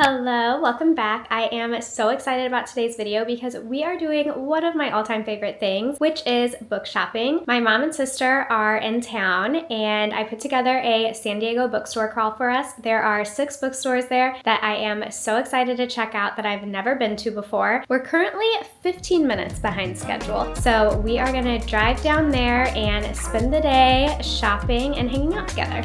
Hello, welcome back. I am so excited about today's video because we are doing one of my all-time favorite things, which is book shopping. My mom and sister are in town and I put together a San Diego bookstore crawl for us. There are 6 bookstores there that I am so excited to check out that I've never been to before. We're currently 15 minutes behind schedule, so we are gonna drive down there and spend the day shopping and hanging out together.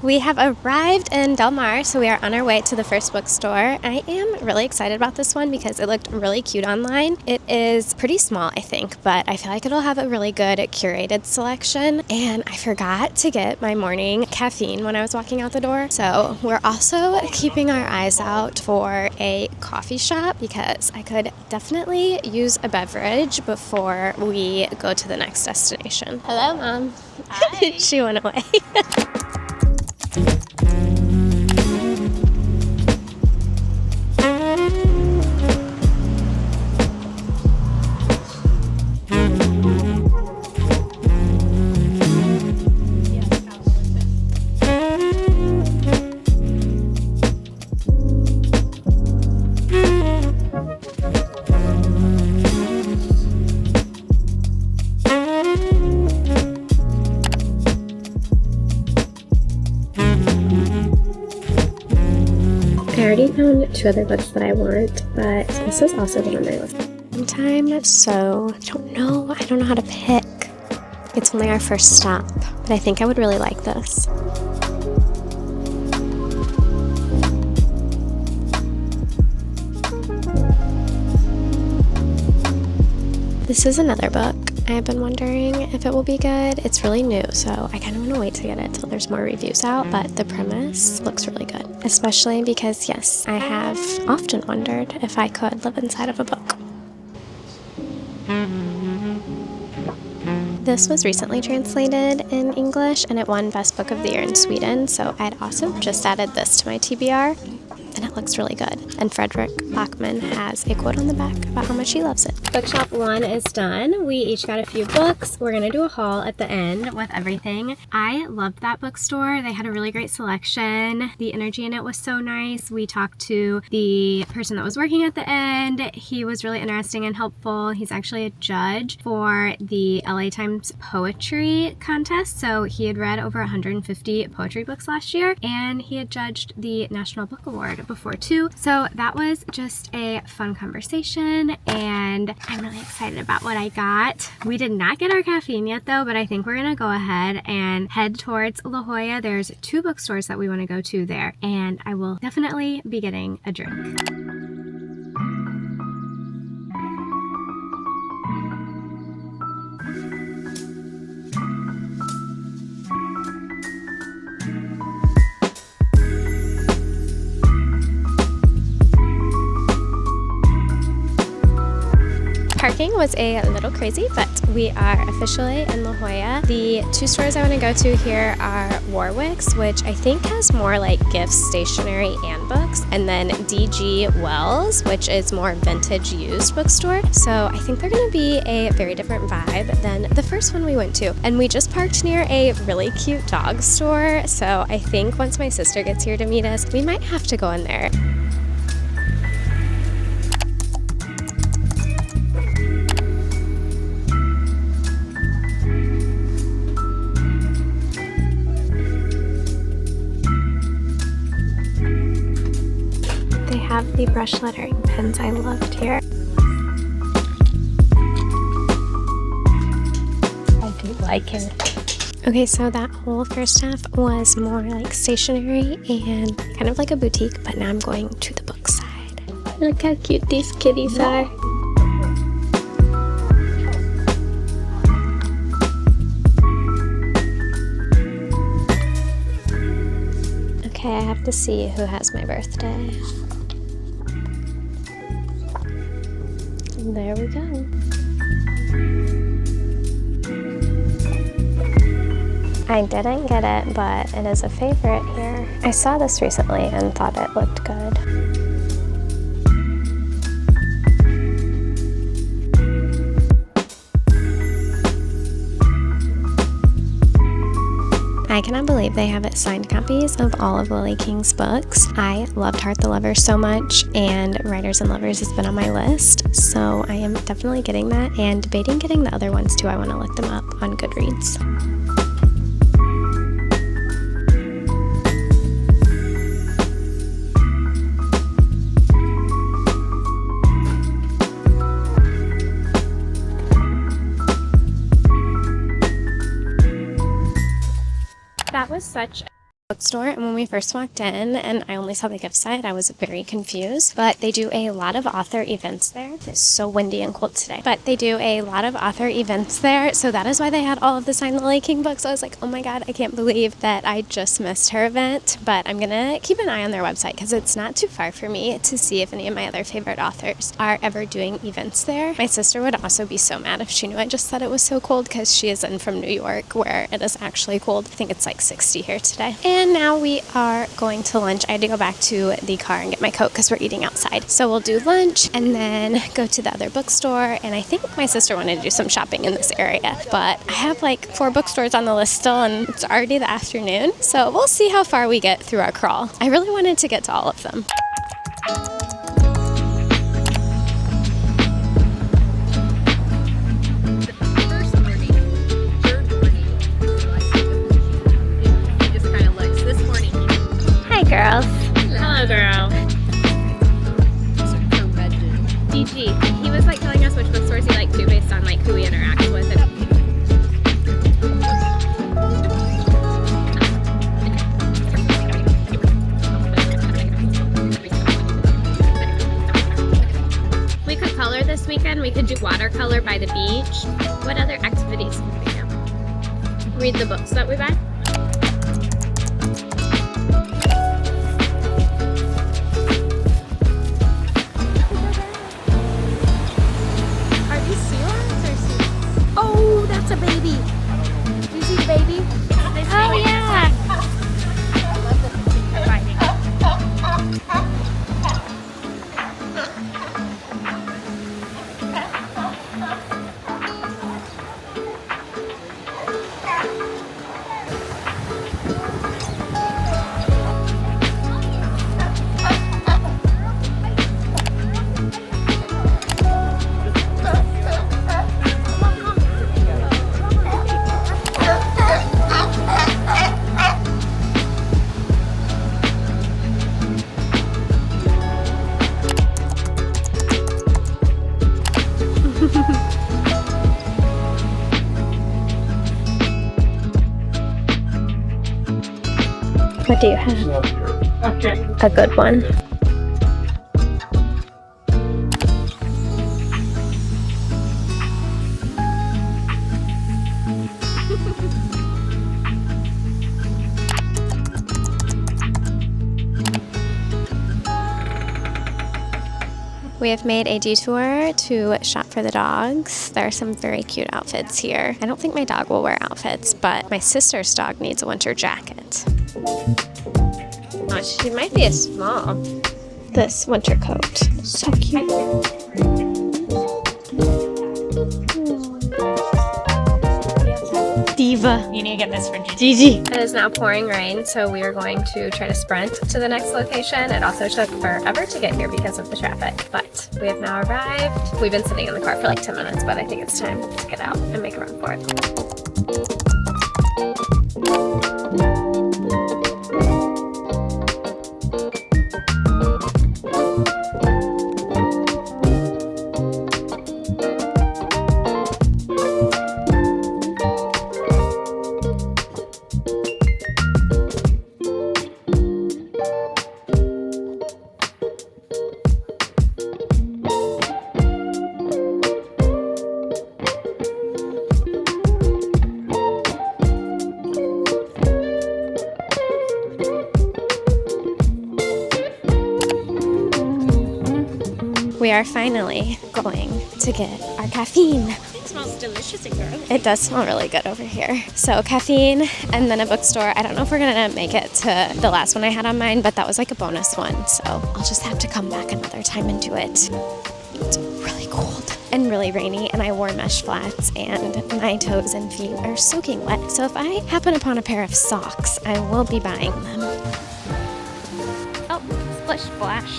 We have arrived in Del Mar, so we are on our way to the first bookstore. I am really excited about this one because it looked really cute online. It is pretty small, I think, but I feel like it'll have a really good curated selection. And I forgot to get my morning caffeine when I was walking out the door. So we're also keeping our eyes out for a coffee shop because I could definitely use a beverage before we go to the next destination. Hello, Mom. Hi. She went away. I already found 2 other books that I want, but this has also been on my list sometime, so I don't know how to pick. It's only our first stop, but I think I would really like this. This is another book. I've been wondering if it will be good. It's really new, so I kind of want to wait to get it till there's more reviews out, but the premise looks really good. Especially because, yes, I have often wondered if I could live inside of a book. This was recently translated in English, and it won Best Book of the Year in Sweden, so I'd also just added this to my TBR. And it looks really good. And Frederick Bachman has a quote on the back about how much he loves it. Bookshop 1 is done. We each got a few books. We're gonna do a haul at the end with everything. I loved that bookstore. They had a really great selection. The energy in it was so nice. We talked to the person that was working at the end. He was really interesting and helpful. He's actually a judge for the LA Times poetry contest. So he had read over 150 poetry books last year, and he had judged the National Book Award before too. So that was just a fun conversation, and I'm really excited about what I got. We did not get our caffeine yet though, but I think we're gonna go ahead and head towards La Jolla. There's 2 bookstores that we want to go to there, and I will definitely be getting a drink. Parking was a little crazy, but we are officially in La Jolla. The 2 stores I want to go to here are Warwick's, which I think has more like gifts, stationery, and books, and then DG Wells, which is more vintage used bookstore. So I think they're going to be a very different vibe than the first one we went to. And we just parked near a really cute dog store, so I think once my sister gets here to meet us, we might have to go in there. Have the brush lettering pens I loved here. I do like it. Okay, so that whole first half was more like stationery and kind of like a boutique, but now I'm going to the book side. Look how cute these kitties are. Okay, I have to see who has my birthday. There we go. I didn't get it, but it is a favorite here. I saw this recently and thought it looked good. I cannot believe they have signed copies of all of Lily King's books. I loved Heart the Lover so much, and Writers and Lovers has been on my list, so I am definitely getting that and debating getting the other ones too. I want to look them up on Goodreads. That was such a bookstore, and when we first walked in and I only saw the gift side, I was very confused, but they do a lot of author events there. It's so windy and cold today, but they do a lot of author events there, so that is why they had all of the signed Lily King books. I was like, oh my god, I can't believe that I just missed her event, but I'm gonna keep an eye on their website because it's not too far for me to see if any of my other favorite authors are ever doing events there. My sister would also be so mad if she knew I just said it was so cold because she is in from New York where it is actually cold. I think it's like 60 here today. And now we are going to lunch. I had to go back to the car and get my coat because we're eating outside. So we'll do lunch and then go to the other bookstore. And I think my sister wanted to do some shopping in this area. But I have like 4 bookstores on the list still, and it's already the afternoon. So we'll see how far we get through our crawl. I really wanted to get to all of them. Girls. Hello, girl. DG. He was like telling us which bookstores he liked too, based on like who he interacts with. We could color this weekend. We could do watercolor by the beach. What other activities could we do? Read the books that we buy. Oh, that's a baby. Do you see the baby? Oh, yeah. What do you have? Okay. A good one. We have made a detour to shop for the dogs. There are some very cute outfits here. I don't think my dog will wear outfits, but my sister's dog needs a winter jacket. Oh, she might be a small. This winter coat. So cute. Diva. You need to get this for Gigi. It is now pouring rain, so we are going to try to sprint to the next location. It also took forever to get here because of the traffic, but we have now arrived. We've been sitting in the car for like 10 minutes, but I think it's time to get out and make a run for it. We are finally going to get our caffeine. It smells delicious and girly. It does smell really good over here. So caffeine and then a bookstore. I don't know if we're gonna make it to the last one I had on mine, but that was like a bonus one. So I'll just have to come back another time and do it. It's really cold and really rainy, and I wore mesh flats and my toes and feet are soaking wet. So if I happen upon a pair of socks, I will be buying them. Oh, splish splash.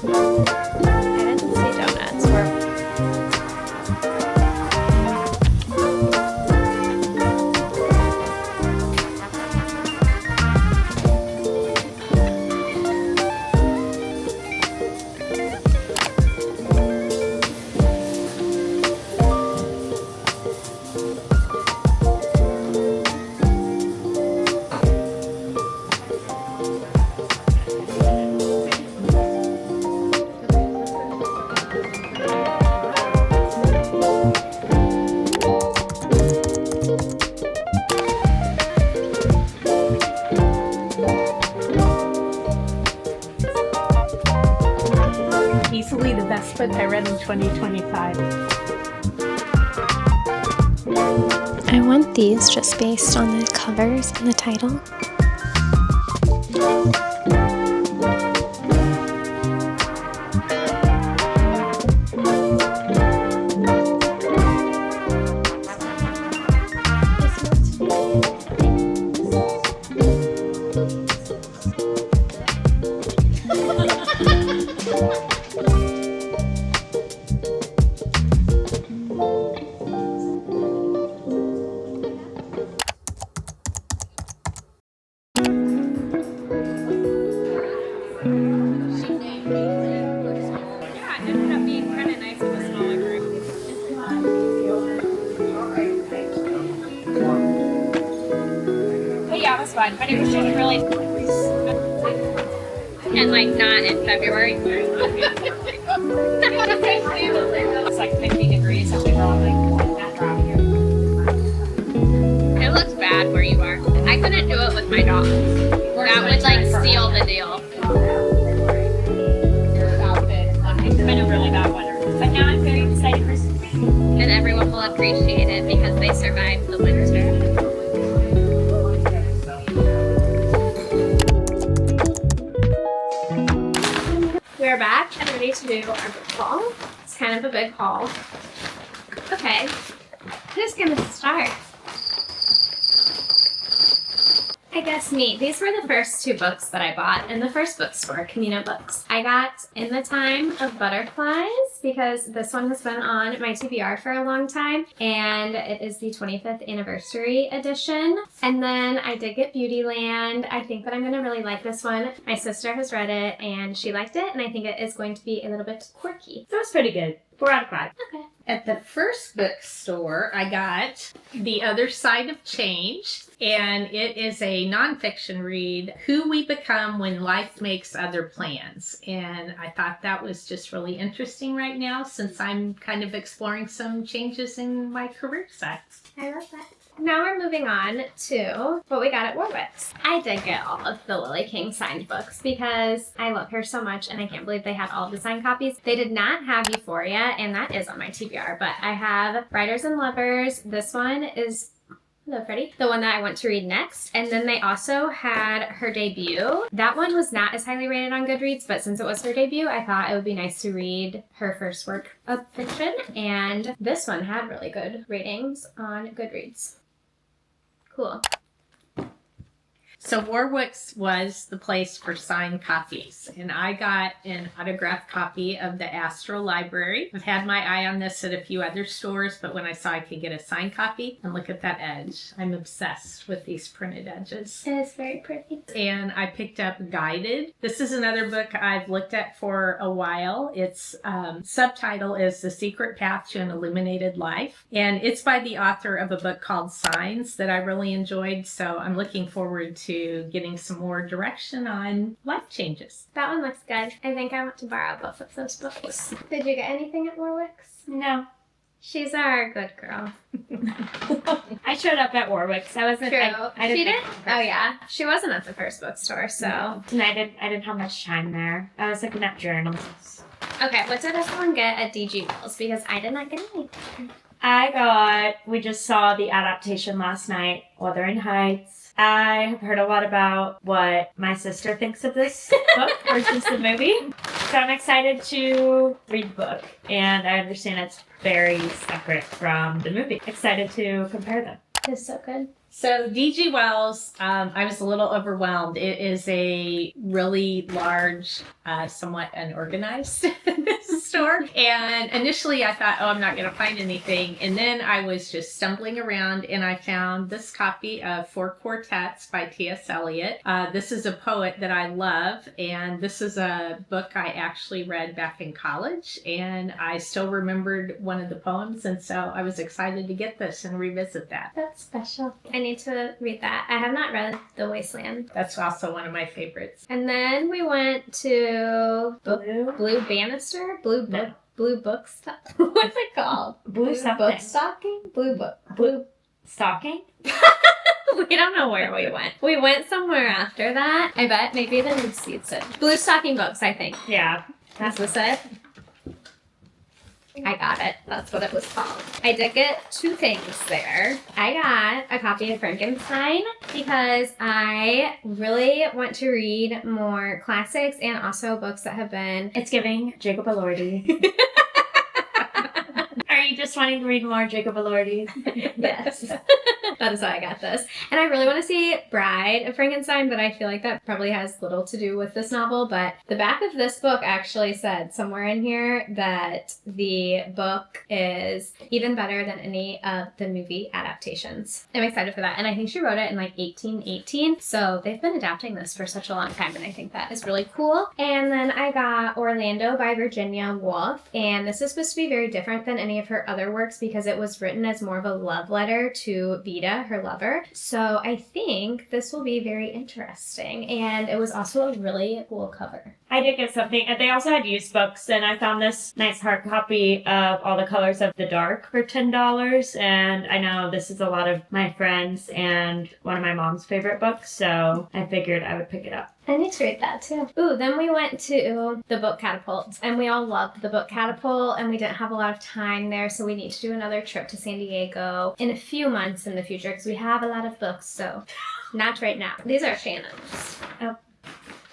I didn't see donuts. Easily the best book I read in 2025. I want these just based on the covers and the title. Fun, but it was just really and like not in February. It's like 50 degrees and we were all like that drop here. It looks bad where you are. I couldn't do it with my dog. That would like seal the deal. It's been a really bad winter. But now I'm very excited for spring. And everyone will appreciate it because they survived the winter. We're back and ready to do our book haul. It's kind of a big haul. Okay, who's gonna start? I guess me. These were the first two books that I bought in the first bookstore, Camino Books. I got In the Time of Butterflies because this one has been on my TBR for a long time and it is the 25th anniversary edition. And then I did get Beautyland. I think that I'm going to really like this one. My sister has read it and she liked it and I think it is going to be a little bit quirky. That was pretty good. 4 out of 5. Okay. At the first bookstore, I got The Other Side of Change, and it is a nonfiction read, Who We Become When Life Makes Other Plans. And I thought that was just really interesting right now since I'm kind of exploring some changes in my career side. I love that. Now we're moving on to what we got at Warwick's. I did get all of the Lily King signed books because I love her so much and I can't believe they had all of the signed copies. They did not have Euphoria and that is on my TBR, but I have Writers and Lovers. This one is hello, Freddie. The one that I want to read next. And then they also had her debut. That one was not as highly rated on Goodreads, but since it was her debut, I thought it would be nice to read her first work of fiction. And this one had really good ratings on Goodreads. Cool. So Warwick's was the place for signed copies, and I got an autographed copy of the Astral Library. I've had my eye on this at a few other stores, but when I saw I could get a signed copy, and look at that edge. I'm obsessed with these printed edges. It is very pretty. And I picked up Guided. This is another book I've looked at for a while. Its subtitle is The Secret Path to an Illuminated Life, and it's by the author of a book called Signs that I really enjoyed, so I'm looking forward to getting some more direction on life changes. That one looks good. I think I want to borrow both of those books. Did you get anything at Warwick's? No. She's our good girl. I showed up at Warwick, so I wasn't. True. I She didn't. did? Oh, yeah. She wasn't at the first bookstore, so. And I didn't have much time there. I was looking at journals. Okay, what did everyone get at DG Wells? Because I did not get anything. We just saw the adaptation last night, Wuthering Heights. I have heard a lot about what my sister thinks of this book versus the movie. So I'm excited to read the book. And I understand it's very separate from the movie. Excited to compare them. It's so good. So DG Wells, I was a little overwhelmed. It is a really large, somewhat unorganized store. And initially I thought, oh, I'm not going to find anything. And then I was just stumbling around and I found this copy of Four Quartets by T.S. Eliot. This is a poet that I love. And this is a book I actually read back in college. And I still remembered one of the poems. And so I was excited to get this and revisit that. That's special. I need to read that. I have not read The Wasteland. That's also one of my favorites. And then we went to Blue Banister? Blue Bookstop? What's it called? Blue something. Bookstocking? Blue Stocking? We don't know where we went. We went somewhere after that. I bet maybe the new seats it. Bluestocking Books, I think. Yeah. That's this it? I got it. That's what it was called. I did get two things there. I got a copy of Frankenstein because I really want to read more classics and also books that have been... It's giving Jacob Elordi. Are you just wanting to read more Jacob Elordi? Yes. That is why I got this. And I really want to see Bride of Frankenstein, but I feel like that probably has little to do with this novel. But the back of this book actually said somewhere in here that the book is even better than any of the movie adaptations. I'm excited for that. And I think she wrote it in like 1818. So they've been adapting this for such a long time. And I think that is really cool. And then I got Orlando by Virginia Woolf. And this is supposed to be very different than any of her other works because it was written as more of a love letter to Vita, her lover. So I think this will be very interesting. And it was also a really cool cover. I did get something. And they also had used books, and I found this nice hard copy of All the Colors of the Dark for $10. And I know this is a lot of my friends and one of my mom's favorite books, so I figured I would pick it up. I need to read that too. Ooh, then we went to the Book Catapult, and we all loved the Book Catapult, and we didn't have a lot of time there, so we need to do another trip to San Diego in a few months in the future, because we have a lot of books, so not right now. These are Shannon's. Oh.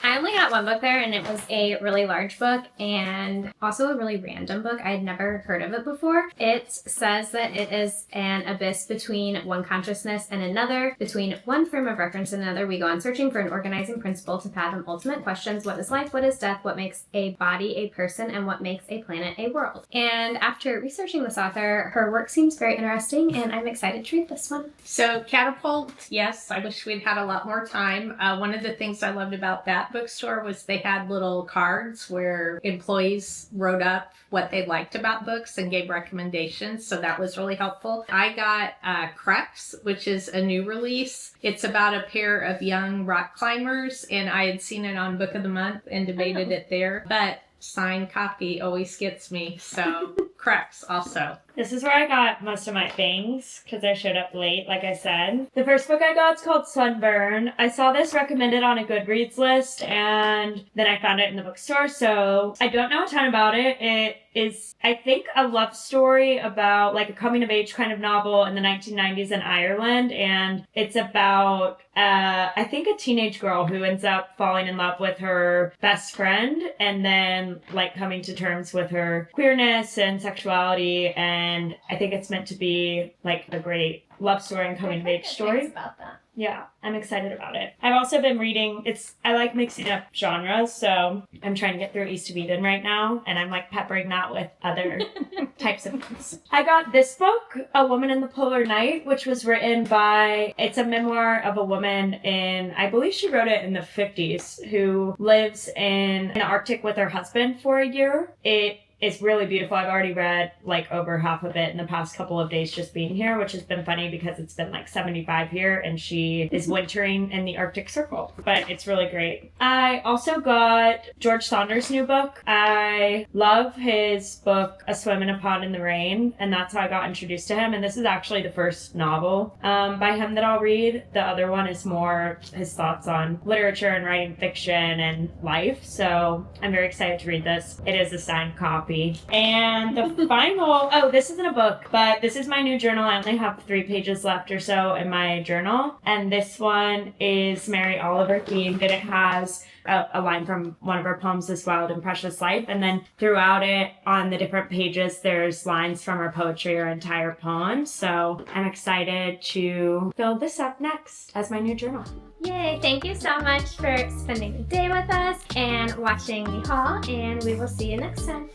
I only got one book there, and it was a really large book and also a really random book. I had never heard of it before. It says that it is an abyss between one consciousness and another, between one frame of reference and another. We go on searching for an organizing principle to fathom ultimate questions. What is life? What is death? What makes a body a person? And what makes a planet a world? And after researching this author, her work seems very interesting, and I'm excited to read this one. So Catapult, yes, I wish we'd had a lot more time. One of the things I loved about that bookstore was they had little cards where employees wrote up what they liked about books and gave recommendations, so that was really helpful. I got Crux, which is a new release. It's about a pair of young rock climbers, and I had seen it on Book of the Month and debated it there, but signed copy always gets me, so Crux also. This is where I got most of my things, because I showed up late, like I said. The first book I got is called Sunburn. I saw this recommended on a Goodreads list, and then I found it in the bookstore, so I don't know a ton about it. It is, I think, a love story about, like, a coming-of-age kind of novel in the 1990s in Ireland, and it's about, I think, a teenage girl who ends up falling in love with her best friend, and then, like, coming to terms with her queerness and sexuality, and I think it's meant to be like a great love story and coming of age story. About that. Yeah, I'm excited about it. I've also been reading, I like mixing up genres, so I'm trying to get through East of Eden right now, and I'm like peppering that with other types of books. I got this book, A Woman in the Polar Night, which was written by, it's a memoir of a woman in, I believe she wrote it in the 50s, who lives in the Arctic with her husband for a year. It It's really beautiful. I've already read like over half of it in the past couple of days just being here, which has been funny because it's been like 75 here and she is wintering in the Arctic Circle. But it's really great. I also got George Saunders' new book. I love his book, A Swim in a Pond in the Rain, and that's how I got introduced to him. And this is actually the first novel by him that I'll read. The other one is more his thoughts on literature and writing fiction and life. So I'm very excited to read this. It is a signed copy. And the final, this isn't a book, but this is my new journal. I only have 3 pages left or so in my journal. And this one is Mary Oliver themed, and it has a line from one of her poems, This Wild and Precious Life. And then throughout it, on the different pages, there's lines from her poetry or entire poems. So I'm excited to fill this up next as my new journal. Yay! Thank you so much for spending the day with us and watching the haul, and we will see you next time.